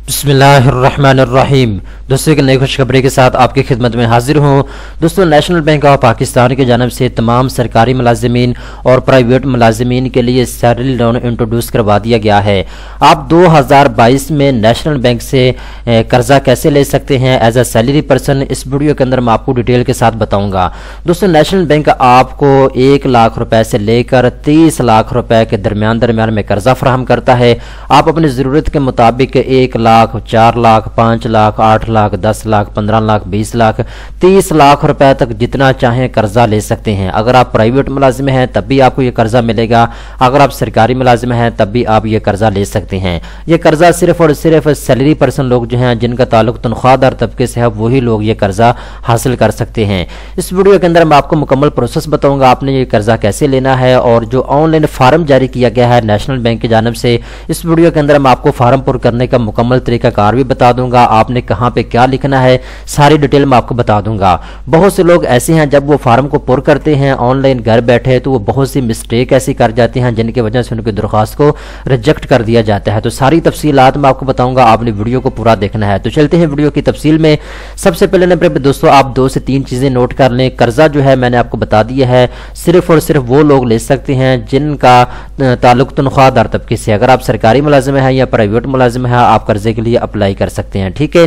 बिस्मिल्लाहिर्रहमानिर्रहीम। दोस्तों एक नई खुशखबरी के साथ आपकी खिदमत में हाजिर हूँ। दोस्तों नेशनल बैंक ऑफ पाकिस्तान की जानब से तमाम सरकारी मुलाजिमीन और प्राइवेट मुलाजिमीन के लिए सैलरी लोन इंट्रोड्यूस करवा दिया गया है। आप 2022 में नेशनल बैंक से कर्जा कैसे ले सकते हैं एज ए सैलरी पर्सन, इस वीडियो के अंदर मैं आपको डिटेल के साथ बताऊंगा। दोस्तों नेशनल बैंक आपको 1 लाख रुपए से लेकर 30 लाख रुपए के दरमियान में कर्जा फराहम करता है। आप अपनी ज़रूरत के मुताबिक 1 लाख, 4 लाख, 5 लाख, 8 लाख, 10 लाख, 15 लाख, 20 लाख, 30 लाख रुपए तक जितना चाहें कर्जा ले सकते हैं। अगर आप प्राइवेट मुलाजिम हैं तब भी आपको ये कर्जा मिलेगा, अगर आप सरकारी मुलाजिम हैं तब भी आप ये कर्जा ले सकते हैं। ये कर्जा सिर्फ और सिर्फ सैलरी पर्सन लोग जो हैं जिनका ताल्लुक तनख्वाहदार तबके से है वही लोग ये कर्जा हासिल कर सकते हैं। इस वीडियो के अंदर मैं आपको मुकम्मल प्रोसेस बताऊंगा आपने ये कर्जा कैसे लेना है, और जो ऑनलाइन फार्म जारी किया गया है नेशनल बैंक की जानब से, इस वीडियो के अंदर मैं आपको फार्म पुर करने का मुकम्मल तरीकाकार भी बता दूंगा। आपने कहां पे क्या लिखना है सारी डिटेल मैं आपको बता दूंगा। बहुत से लोग ऐसे हैं जब वो फार्म को पुर करते हैं ऑनलाइन घर बैठे तो वो बहुत सी मिस्टेक ऐसी कर जाते हैं जिनकी वजह से उनकी दरख्वास्त को रिजेक्ट कर दिया जाता है। तो सारी तफसीलात मैं आपको बताऊंगा, आपने वीडियो को पूरा देखना है। तो चलते हैं वीडियो की तफसील में। सबसे पहले नंबर पर दोस्तों आप 2 से 3 चीजें नोट कर लें। कर्जा जो है मैंने आपको बता दिया है सिर्फ और सिर्फ वो लोग ले सकते हैं जिनका ताल्लुक तनख्वाहदार तबके से। अगर आप सरकारी मुलाजिम हैं या प्राइवेट मुलाजिम है आप कर्जे के लिए अप्लाई कर सकते हैं, ठीक है।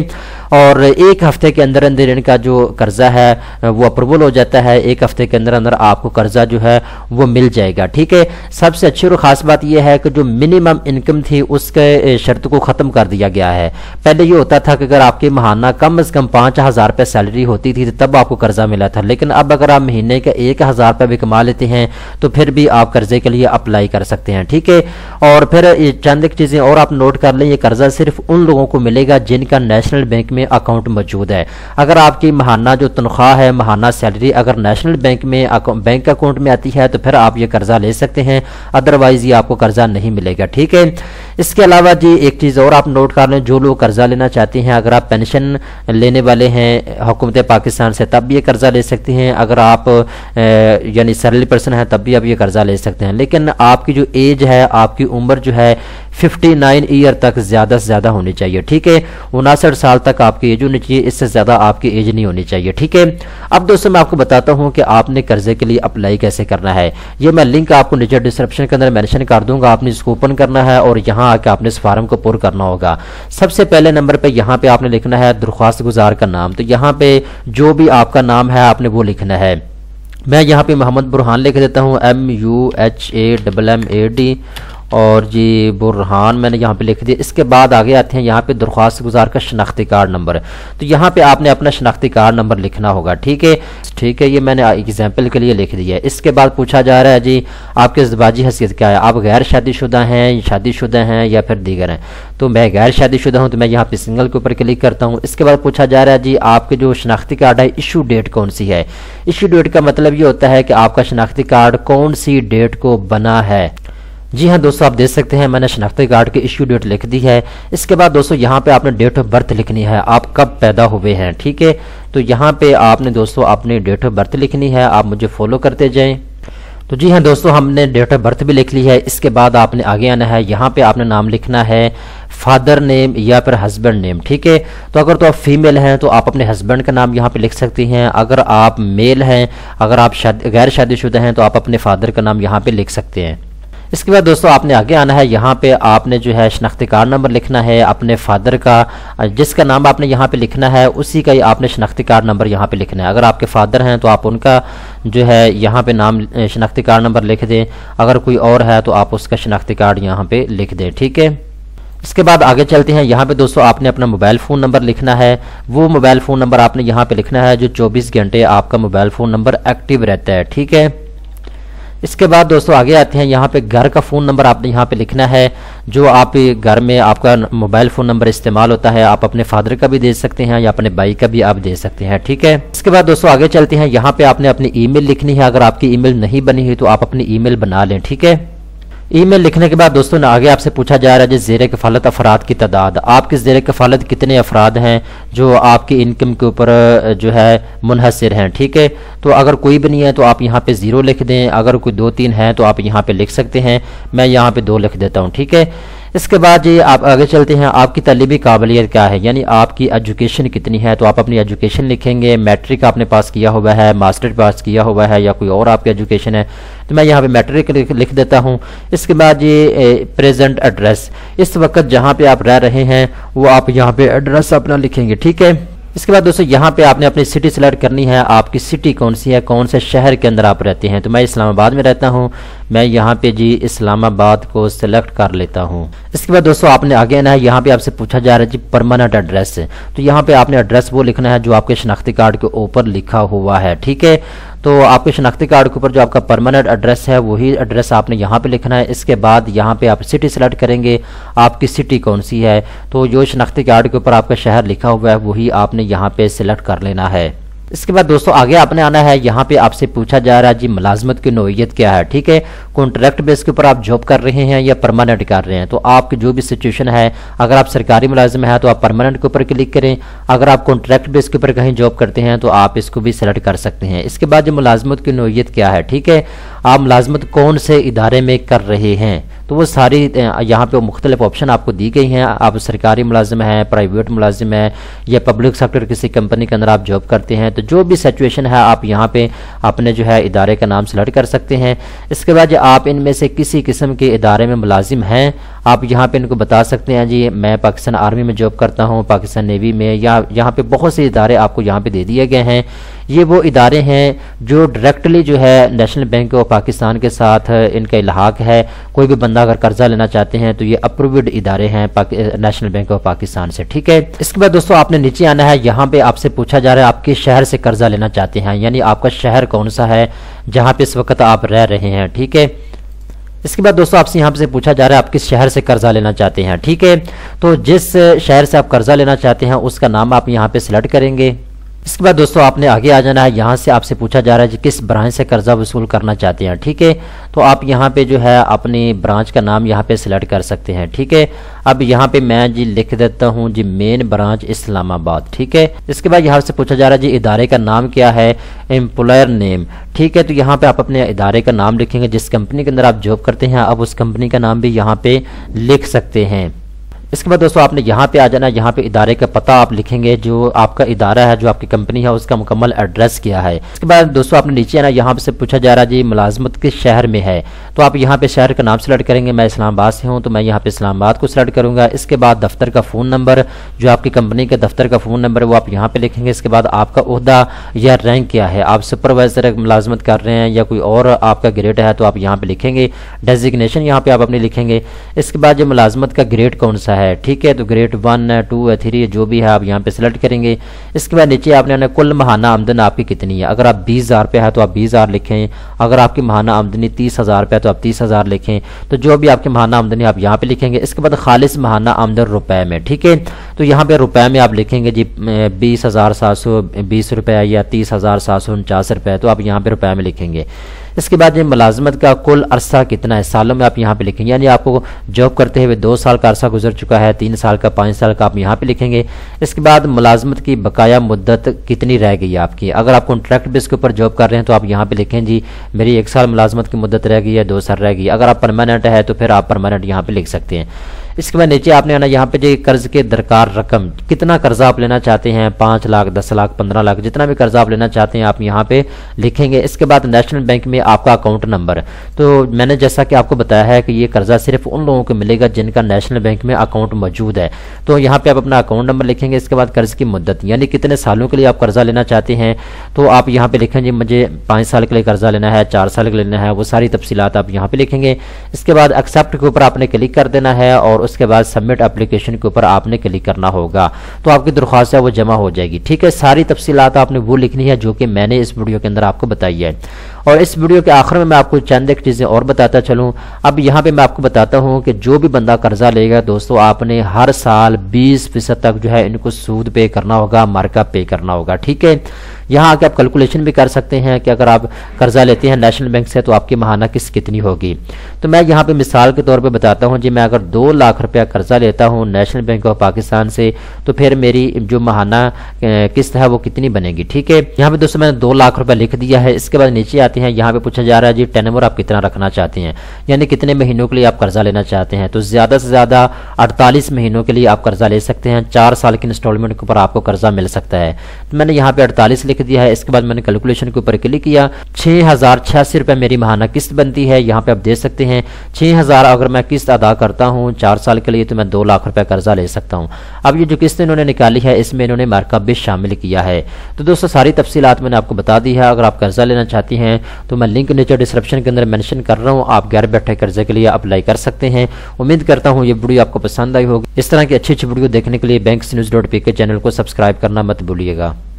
और 1 हफ्ते के अंदर अंदर इनका जो कर्जा है वो अप्रूवल हो जाता है। 1 हफ्ते के अंदर अंदर आपको कर्जा जो है वो मिल जाएगा, ठीक है। सबसे अच्छी और खास बात यह है कि जो मिनिमम इनकम थी उसके शर्त को खत्म कर दिया गया है। पहले ये होता था कि अगर आपकी महाना कम से कम 5,000 रुपये सैलरी होती थी तब आपको कर्जा मिला था, लेकिन अब अगर आप महीने का 1,000 रुपये भी कमा लेते हैं तो फिर भी आप कर्जे के लिए अप्लाई कर सकते हैं, ठीक है। और फिर चंद एक चीजें और आप नोट कर लें, ये कर्जा सिर्फ उन लोगों को मिलेगा जिनका नेशनल बैंक में अकाउंट मौजूद है। अगर आपकी महाना जो तनख्वाह है, महाना सैलरी अगर नेशनल बैंक में बैंक अकाउंट में आती है तो फिर आप ये कर्जा ले सकते हैं, अदरवाइज ये आपको कर्जा नहीं मिलेगा, ठीक है। इसके अलावा जी एक चीज और आप नोट कर लें, जो लोग कर्जा लेना चाहते हैं, अगर आप पेंशन लेने वाले हैं हुकूमत पाकिस्तान से तब भी ये कर्जा ले सकते हैं। अगर आप यानी सैलरी पर्सन है तब भी आप ये कर्जा ले सकते हैं, लेकिन आपकी जो एज है, आपकी उम्र जो है 59 ईयर तक ज्यादा से ज्यादा होनी चाहिए, ठीक है। 59 साल तक आपकी एज होनी चाहिए, इससे ज्यादा आपकी एज नहीं होनी चाहिए, ठीक है। अब दोस्तों मैं आपको बताता हूं कि आपने कर्जे के लिए अप्लाई कैसे करना है। ये मैं लिंक आपको नीचे डिस्क्रिप्शन के अंदर मेंशन कर दूंगा, आपने इसको ओपन करना है और यहाँ आके आपने इस फार्म को पुर करना होगा। सबसे पहले नंबर पे यहाँ पे आपने लिखना है दरख्वास्त गुजार का नाम। तो यहाँ पे जो भी आपका नाम है आपने वो लिखना है। मैं यहाँ पे मोहम्मद बुरहान लिख देता हूँ, MUHAMMAD, और जी बुरहान मैंने यहाँ पे लिख दिया। इसके बाद आगे आते हैं यहाँ पे दरख्वास्त गुजार का शनाख्ती कार्ड नंबर। तो यहाँ पे आपने अपना शनाख्ती कार्ड नंबर लिखना होगा, ठीक है, ठीक है। ये मैंने एग्जाम्पल के लिए लिख दिया है। इसके बाद पूछा जा रहा है जी आपकी ज़बाजी हैसियत क्या है, आप गैर शादीशुदा हैं, शादीशुदा हैं या फिर दीगर हैं। तो मैं गैर शादीशुदा हूँ तो मैं यहाँ पे सिंगल के ऊपर क्लिक करता हूँ। इसके बाद पूछा जा रहा है जी आपके जो शनाख्ती कार्ड है इशू डेट कौन सी है। इशू डेट का मतलब ये होता है कि आपका शनाख्ती कार्ड कौन सी डेट को बना है। जी हाँ दोस्तों आप देख सकते हैं मैंने शनाख्ती कार्ड की इश्यू डेट लिख दी है। इसके बाद दोस्तों यहाँ पे आपने डेट ऑफ बर्थ लिखनी है, आप कब पैदा हुए हैं, ठीक है। तो यहाँ पे आपने दोस्तों अपनी डेट ऑफ बर्थ लिखनी है, आप मुझे फॉलो करते जाएं। तो जी हाँ दोस्तों हमने डेट ऑफ बर्थ भी लिख ली है। इसके बाद आपने आगे आना है, यहाँ पे आपने नाम लिखना है फादर नेम या फिर हस्बैंड नेम, ठीक है। तो अगर तो आप फीमेल हैं तो आप अपने हस्बैंड का नाम यहाँ पे लिख सकती हैं। अगर आप मेल हैं, अगर आप गैर शादीशुदा हैं तो आप अपने फादर का नाम यहाँ पे लिख सकते हैं। इसके बाद दोस्तों आपने आगे आना है, यहाँ पे आपने जो है शनाख्ती कार्ड नंबर लिखना है अपने फादर का, जिसका नाम आपने यहाँ पे लिखना है उसी का ही आपने शनाख्ती कार्ड नंबर यहाँ पे लिखना है। अगर आपके फादर हैं तो आप उनका जो है यहाँ पे नाम शनाख्ती कार्ड नंबर लिख दें, अगर कोई और है तो आप उसका शनाख्ती कार्ड यहाँ पे लिख दें, ठीक है। इसके बाद आगे चलते हैं, यहाँ पे दोस्तों आपने अपना मोबाइल फ़ोन नंबर लिखना है। वो मोबाइल फ़ोन नंबर आपने यहाँ पे लिखना है जो 24 घंटे आपका मोबाइल फ़ोन नंबर एक्टिव रहता है, ठीक है। इसके बाद दोस्तों आगे आते हैं, यहाँ पे घर का फ़ोन नंबर आपने यहाँ पे लिखना है जो आप घर में आपका मोबाइल फ़ोन नंबर इस्तेमाल होता है। आप अपने फादर का भी दे सकते हैं या अपने भाई का भी आप दे सकते हैं, ठीक है। इसके बाद दोस्तों आगे चलते हैं, यहाँ पे आपने अपनी ईमेल लिखनी है। अगर आपकी ईमेल नहीं बनी हुई तो आप अपनी ईमेल बना लें, ठीक है। ईमेल लिखने के बाद दोस्तों आगे आपसे पूछा जा रहा है जी ज़ेर कफ़ालत अफराद की तादाद, आपके ज़ेर कफ़ालत कितने अफराद हैं जो आपकी इनकम के ऊपर जो है मुनहसर हैं, ठीक है। तो अगर कोई भी नहीं है तो आप यहाँ पे 0 लिख दें, अगर कोई 2-3 हैं तो आप यहाँ पे लिख सकते हैं। मैं यहाँ पे 2 लिख देता हूँ, ठीक है। इसके बाद जी आप आगे चलते हैं, आपकी तालीमी काबिलियत क्या है, यानी आपकी एजुकेशन कितनी है। तो आप अपनी एजुकेशन लिखेंगे, मैट्रिक आपने पास किया हुआ है, मास्टर पास किया हुआ है या कोई और आपकी एजुकेशन है, तो मैं यहाँ पे मैट्रिक लिख देता हूँ। इसके बाद ये प्रेजेंट एड्रेस, इस वक्त जहाँ पे आप रह रहे हैं वो आप यहाँ पे एड्रेस अपना लिखेंगे, ठीक है। इसके बाद दोस्तों यहाँ पे आपने अपनी सिटी सेलेक्ट करनी है, आपकी सिटी कौन सी है, कौन से शहर के अंदर आप रहते हैं। तो मैं इस्लामाबाद में रहता हूँ, मैं यहाँ पे जी इस्लामाबाद को सिलेक्ट कर लेता हूँ। इसके बाद दोस्तों आपने आगे आना है, यहाँ पे आपसे पूछा जा रहा है जी परमानेंट एड्रेस, तो यहाँ पे आपने एड्रेस वो लिखना है जो आपके शनाख्ती कार्ड के ऊपर लिखा हुआ है, ठीक है। तो आपके शनाख्ती कार्ड के ऊपर जो आपका परमानेंट एड्रेस है वही एड्रेस आपने यहाँ पे लिखना है। इसके बाद यहाँ पे आप सिटी सेलेक्ट करेंगे, आपकी सिटी कौन सी है, तो जो शनाख्ती कार्ड के ऊपर आपका शहर लिखा हुआ है वही आपने यहाँ पे सिलेक्ट कर लेना है। इसके बाद दोस्तों आगे आपने आना है, यहाँ पे आपसे पूछा जा रहा है जी मुलाजमत की नौइयत क्या है, ठीक है। कॉन्ट्रैक्ट बेस के ऊपर आप जॉब कर रहे हैं या परमानेंट कर रहे हैं। तो आपकी जो भी सिचुएशन है, अगर आप सरकारी मुलाजिम है तो आप परमानेंट के ऊपर क्लिक करें, अगर आप कॉन्ट्रैक्ट बेस के ऊपर कहीं जॉब करते हैं तो आप इसको भी सेलेक्ट कर सकते हैं। इसके बाद जो मुलाजमत की नौइयत क्या है, ठीक है, आप मुलाजमत कौन से इदारे में कर रहे हैं, तो वो सारी यहाँ पे मुख्तलिफ ऑप्शन आपको दी गई हैं। आप सरकारी मुलाजिम हैं, प्राइवेट मुलाजिम है या पब्लिक सेक्टर किसी कंपनी के अंदर आप जॉब करते हैं, तो जो भी सिचुएशन है आप यहाँ पे अपने जो है इदारे का नाम सेलेक्ट कर सकते हैं। इसके बाद आप इनमें से किसी किस्म के इदारे में मुलाजिम हैं, आप यहाँ पे इनको बता सकते हैं जी मैं पाकिस्तान आर्मी में जॉब करता हूँ, पाकिस्तान नेवी में, या यहाँ पे बहुत से इदारे आपको यहाँ पे दे दिए गए हैं। ये वो इदारे हैं जो डायरेक्टली जो है नेशनल बैंक ऑफ पाकिस्तान के साथ इनका इल्हाक है। कोई भी बंदा अगर कर्जा लेना चाहते हैं तो ये अप्रूव्ड इदारे हैं नेशनल बैंक ऑफ पाकिस्तान से, ठीक है। इसके बाद दोस्तों आपने नीचे आना है, यहाँ पे आपसे पूछा जा रहा है आप किस शहर से कर्जा लेना चाहते हैं, यानी आपका शहर कौन सा है जहाँ पे इस वक्त आप रह रहे हैं, ठीक है। इसके बाद दोस्तों आपसे यहाँ से पूछा जा रहा है आप किस शहर से कर्जा लेना चाहते हैं, ठीक है। तो जिस शहर से आप कर्जा लेना चाहते हैं उसका नाम आप यहाँ पे सिलेक्ट करेंगे। इसके बाद दोस्तों आपने आगे आ जाना है, यहाँ से आपसे पूछा जा रहा है जी किस ब्रांच से कर्जा वसूल करना चाहते हैं, ठीक है। तो आप यहाँ पे जो है अपनी ब्रांच का नाम यहाँ पे सिलेक्ट कर सकते हैं, ठीक है। अब यहाँ पे मैं जी लिख देता हूँ जी मेन ब्रांच इस्लामाबाद, ठीक है। इसके बाद यहाँ से पूछा जा रहा है जी इदारे का नाम क्या है, एम्प्लॉयर नेम, ठीक है। तो यहाँ पे आप अपने इदारे का नाम लिखेंगे, जिस कंपनी के अंदर आप जॉब करते हैं अब उस कंपनी का नाम भी यहाँ पे लिख सकते हैं। इसके बाद दोस्तों आपने यहाँ पे आ जाना, यहाँ पे इदारे का पता आप लिखेंगे, जो आपका इदारा है, जो आपकी कंपनी है उसका मुकम्मल एड्रेस क्या है। इसके बाद दोस्तों आपने नीचे आना, यहाँ से पूछा जा रहा है जी मुलाजमत किस शहर में है, तो आप यहाँ पे शहर का नाम सेलेक्ट करेंगे। मैं इस्लामाबाद से हूँ तो मैं यहाँ पे इस्लामाबाद को सेलेक्ट करूँगा। इसके बाद दफ्तर का फ़ोन नंबर, जो आपकी कंपनी के दफ्तर का फ़ोन नंबर है वो आप यहाँ पे लिखेंगे। इसके बाद आपका ओहदा या रैंक क्या है, आप सुपरवाइजर मुलाजमत कर रहे हैं या कोई और आपका ग्रेड है तो आप यहाँ पे लिखेंगे। डेजिग्नेशन यहाँ पे आप अपनी लिखेंगे। इसके बाद जो मुलाजमत का ग्रेड कौन सा है, ठीक है, तो ग्रेड 1 2 3 जो भी है आप यहाँ पे सिलेक्ट करेंगे। इसके बाद नीचे आपने कुल महाना आमदन आपकी कितनी है, अगर आप 20,000 रुपये है तो आप 20,000 लिखें, अगर आपकी महाना आमदनी 30,000 रुपये है तो आप 30,000 लिखें। तो जो भी आपकी महाना आमदनी आप यहाँ पे लिखेंगे। इसके बाद खालिस महाना आमदन रुपए में, ठीक है, तो यहाँ पे रुपए में आप लिखेंगे जी 20,720 रुपये या 30,749 रुपये, तो आप यहाँ पे रुपए में लिखेंगे। इसके बाद ये मुलाजमत का कुल अरसा कितना है, सालों में आप यहाँ पे लिखेंगे, यानी आपको जॉब करते हुए 2 साल का अरसा गुजर चुका है, 3 साल का, 5 साल का आप यहाँ पे लिखेंगे। इसके बाद मुलाजमत की बकाया मुद्दत कितनी रह गई है आपकी, अगर आप कॉन्ट्रैक्ट बेस के ऊपर जॉब कर रहे हैं तो आप यहाँ पे लिखें जी मेरी 1 साल मुलाजमत की मुद्दत रह गई है, 2 साल रह गई। अगर आप परमानेंट है तो फिर आप परमानेंट यहाँ पे लिख सकते हैं। इसके बाद नीचे आपने आना, यहाँ पे जो कर्ज के दरकार रकम, कितना कर्जा आप लेना चाहते हैं, 5 लाख, 10 लाख, 15 लाख, जितना भी कर्जा आप लेना चाहते हैं आप यहाँ पे लिखेंगे। इसके बाद नेशनल बैंक में आपका अकाउंट नंबर, तो मैंने जैसा कि आपको बताया है कि ये कर्जा सिर्फ उन लोगों को मिलेगा जिनका नेशनल बैंक में अकाउंट मौजूद है, तो यहाँ पे आप अपना अकाउंट नंबर लिखेंगे। इसके बाद कर्ज की मुद्दत, यानी कितने सालों के लिए आप कर्जा लेना चाहते हैं, तो आप यहाँ पे लिखेंगे मुझे 5 साल के लिए कर्जा लेना है, 4 साल के लिए लेना है, वो सारी तफसीलात आप यहाँ पे लिखेंगे। इसके बाद एक्सेप्ट के ऊपर आपने क्लिक कर देना है और उसके बाद सबमिट एप्लीकेशन के ऊपर आपने क्लिक करना होगा, तो आपकी दरख्वास्त है वो जमा हो जाएगी, ठीक है। सारी तफसीलात आपने वो लिखनी है जो कि मैंने इस वीडियो के अंदर आपको बताई है। और इस वीडियो के आखिर में मैं आपको चंद एक चीज़ें और बताता चलूँ। अब यहाँ पे मैं आपको बताता हूँ कि जो भी बंदा कर्जा लेगा दोस्तों, आपने हर साल 20% तक जो है इनको सूद पे करना होगा, मार्कअप पे करना होगा, ठीक है। यहाँ आके आप कैलकुलेशन भी कर सकते हैं कि अगर आप कर्जा लेते हैं नेशनल बैंक से तो आपकी माहाना किस्त कितनी होगी। तो मैं यहाँ पे मिसाल के तौर पे बताता हूँ जी, मैं अगर 2 लाख रुपया कर्जा लेता हूँ नेशनल बैंक ऑफ पाकिस्तान से तो फिर मेरी जो माहाना किस्त है वो कितनी बनेगी। ठीक है, यहाँ पे दोस्तों मैंने 2 लाख रुपया लिख दिया है। इसके बाद नीचे आते हैं, यहाँ पे पूछा जा रहा है जी टेन्योर आप कितना रखना चाहते हैं, यानी कितने महीनों के लिए आप कर्जा लेना चाहते हैं। तो ज्यादा से ज्यादा 48 महीनों के लिए आप कर्जा ले सकते हैं। 4 साल की इंस्टॉलमेंट के ऊपर आपको कर्जा मिल सकता है। तो मैंने यहाँ पे 48 लिख दिया है। इसके बाद मैंने कैलकुलेशन के ऊपर क्लिक किया, 6086 रुपए मेरी माहाना किस्त बनती है। यहाँ पे आप देख सकते हैं 6000 अगर मैं किस्त अदा करता हूँ 4 साल के लिए तो मैं 2 लाख रुपए कर्जा ले सकता हूँ। अब ये जो किस्त इन्होंने निकाली है इसमें इन्होंने मार्कअप भी शामिल किया है। तो दोस्तों सारी तफसीलात मैंने आपको बता दी है। अगर आप कर्जा लेना चाहती हैं तो मैं लिंक नीचे डिस्क्रिप्शन के अंदर मेंशन कर रहा हूँ, आप घर बैठे कर्जे के लिए अप्लाई कर सकते हैं। उम्मीद करता हूँ ये वीडियो आपको पसंद आई होगी। इस तरह की अच्छी अच्छी वीडियो देखने के लिए banksnews.pk चैनल को सब्सक्राइब करना मत भूलिएगा।